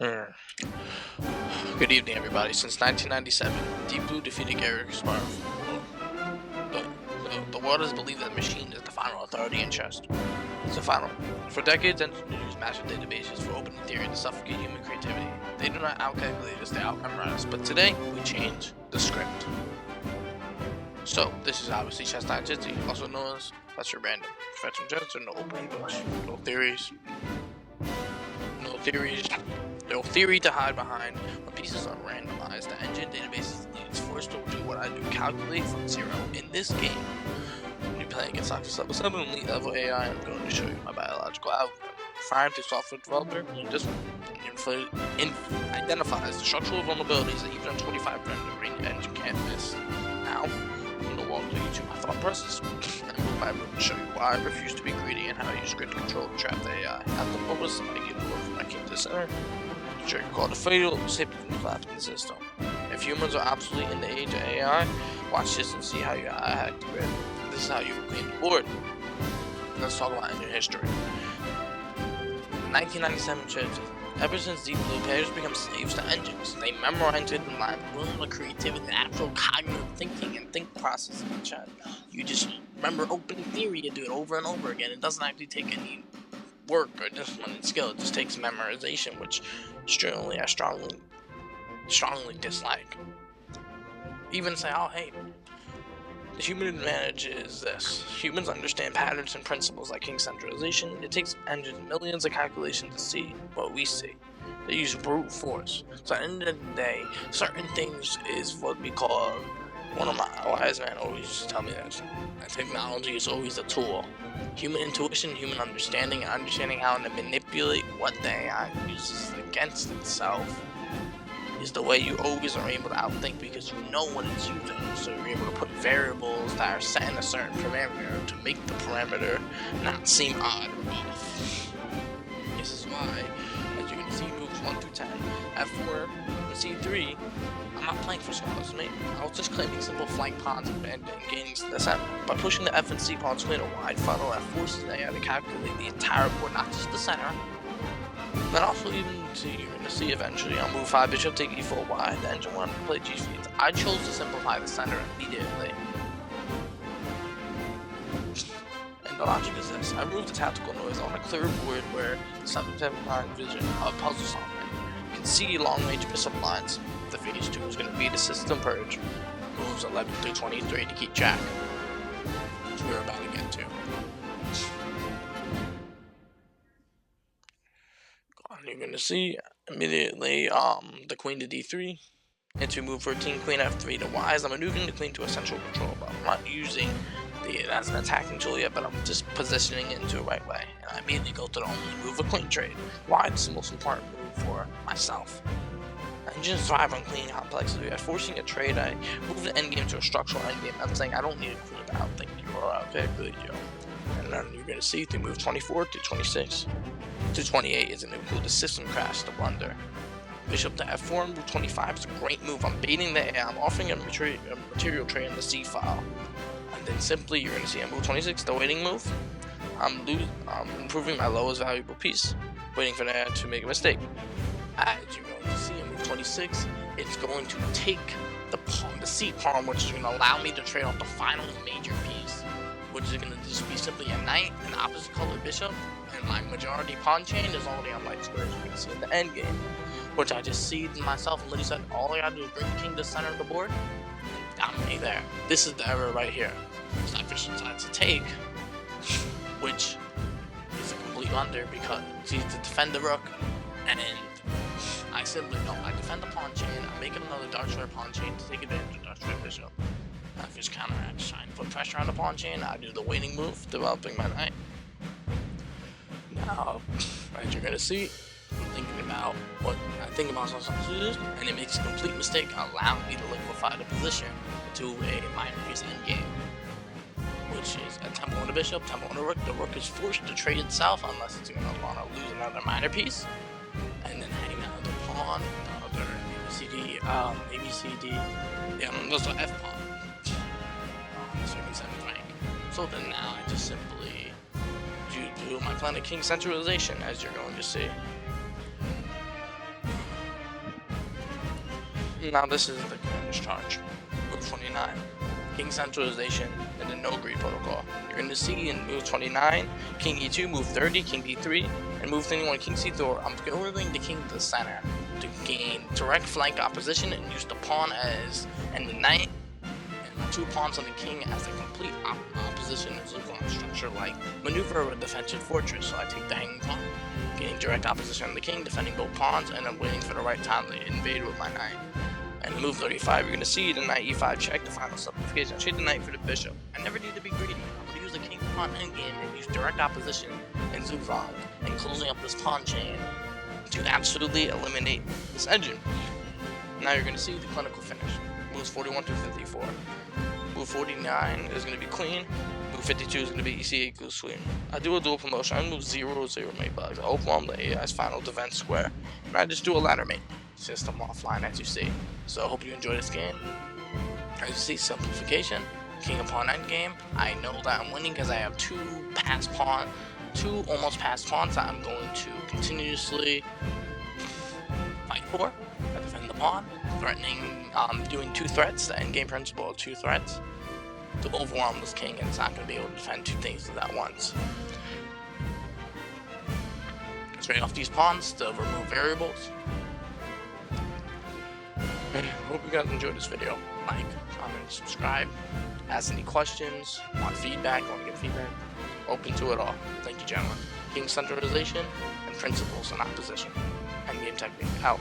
Hmm. Good evening, everybody. Since 1997, Deep Blue defeated Garrett Kasparov. The world has believed that the machine is the final authority in chess. It's the final. For decades, engineers used massive databases for open theory to suffocate human creativity. They do not outcalculate us, they outmemorize. But today, we change the script. So, this is obviously Chess960, also known as Fischer Random. Fetching chess and no opening bush. No theories. No theory to hide behind. When pieces are randomized, the engine database is forced to do what I do, calculate from zero. In this game, when you're playing against Stockfish level 7 elite level AI, I'm going to show you my biological algorithm. Prior to software developer, this identifies the structural vulnerabilities that even a 25 render engine can't miss. Now, I'm going to walk you through my thought process, and I'm going to show you why I refuse to be greedy and how I use script control to trap the AI. At the moment, I give the word from my king to the center. The trigger called a fatal safety collapse in the system. If humans are obsolete in the age of AI, watch this and see how you hack the grid. This is how you clean the board. Let's talk about engine history. 1997 chess. Ever since Deep Blue, players become slaves to engines. They memorize it and learn the creativity, the actual cognitive thinking and think processing in chat. You just remember open theory and do it over and over again. It doesn't actually take any work or discipline and skill. It just takes memorization, which I strongly dislike. Even say, oh hey, the human advantage is this. Humans understand patterns and principles like King's centralization. It takes engines millions of calculations to see what we see. They use brute force. So at the end of the day, certain things is what we call, one of my wise men always used to tell me that technology is always a tool. Human intuition, human understanding, and understanding how to manipulate what the AI uses against itself is the way you always are able to outthink, because you know what it's using. So you're able to put variables that are set in a certain parameter to make the parameter not seem odd or off. This is why, as you're going to see moves 1 through 10, F4 and C3, I'm not playing for scores, mate. I was just claiming simple flank pawns and gaining the center. By pushing the F and C pawns in a wide funnel, that forces the AI to calculate the entire board, not just the center. Then also even you're going to see eventually on move 5 bishop take e4 wide, the engine wanted to play g3. I chose to simplify the center immediately. And the logic is this: I removed the tactical noise on a clear board where the 779 vision of puzzle solving can see long range bishop lines. The phase 2 is going to be the System Purge, moves 11 through 23 to keep track, which we're about to get to. You're going to see immediately the queen to d3, into move 13, queen f3 to wise. I'm maneuvering the queen to a central control, but I'm not using it as an attacking tool yet, but I'm just positioning it into the right way. And I immediately go to the only move, a queen trade. Why? It's the most important move for myself. Engines thrive on queen complexity. By forcing a trade, I move the endgame to a structural endgame. I'm saying I don't need a queen to outthink you or outcalculate you. And then you're going to see through move 24 to 26 to 28 is going to include the system crash, the blunder. Bishop to f4, move 25 is a great move. I'm baiting the AI. I'm offering a material trade in the C file. And then simply you're going to see on move 26, the waiting move. I'm improving my lowest valuable piece, waiting for the AI to make a mistake. As you're going to see in move 26, it's going to take the pawn, the C pawn, which is going to allow me to trade off the final major piece, which is going to just be simply a knight, an opposite color bishop, and my majority pawn chain is already on light squares. You can see in the endgame, which I just seeded myself and literally said, all I gotta do is bring the king to the center of the board and dominate there. This is the error right here. Stockfish decides to take, which is a complete blunder because it's easy to defend the rook, and I simply don't. I defend the pawn chain, I make another dark square pawn chain to take advantage of dark square bishop. Stockfish counteracts, trying to put pressure on the pawn chain. I do the waiting move, developing my knight. Now, as you're gonna see, I'm thinking about what I think about sometimes, and it makes a complete mistake, allowing me to liquefy the position to a minor piece endgame, which is a tempo on the bishop, tempo on the rook. The rook is forced to trade itself unless it's going to want to lose another minor piece, and then hang out the pawn, the other ABCD, yeah, those are F pawn. So you can 7th rank. So then now I just simply do my planet king centralization, as you're going to see. Now this is the commander's charge. Move 29. King Centralization and the No Greed Protocol. You're going to see in move 29, King E2, move 30, King D3, and move 31, King C4. I'm ordering the king to the center to gain direct flank opposition and use the pawn and the knight and 2 pawns on the king as a complete opposition in Zugzwang structure, like maneuver a defensive fortress. So I take the hanging pawn, gaining direct opposition on the king, defending both pawns, and I'm waiting for the right time to invade with my knight. And move 35, you're going to see the knight e5 check, the final simplification. I trade the knight for the bishop. I never need to be greedy. I'm going to use the king pawn endgame and use direct opposition in Zugzwang and closing up this pawn chain to absolutely eliminate this engine. Now you're going to see the clinical finish. Moves 41 to 54. Move 49 is going to be queen. Move 52 is going to be e8 goose queen. I do a dual promotion. I move 0-0 mate bugs. I overwhelm the AI's final defense square. And I just do a ladder mate system offline, as you see. So I hope you enjoy this game. As you see, simplification, king upon endgame. I know that I'm winning because I have 2 almost passed pawns that I'm going to continuously fight for. I defend the pawn, threatening, doing 2 threats, the endgame principle of 2 threats, to overwhelm this king, and it's not going to be able to defend 2 things at once. Trade off these pawns to remove variables. Hope you guys enjoyed this video. Like, comment, subscribe. Ask any questions, want feedback, want to get feedback. Open to it all. Thank you, gentlemen. King Centralization and principles in opposition. Endgame technique out.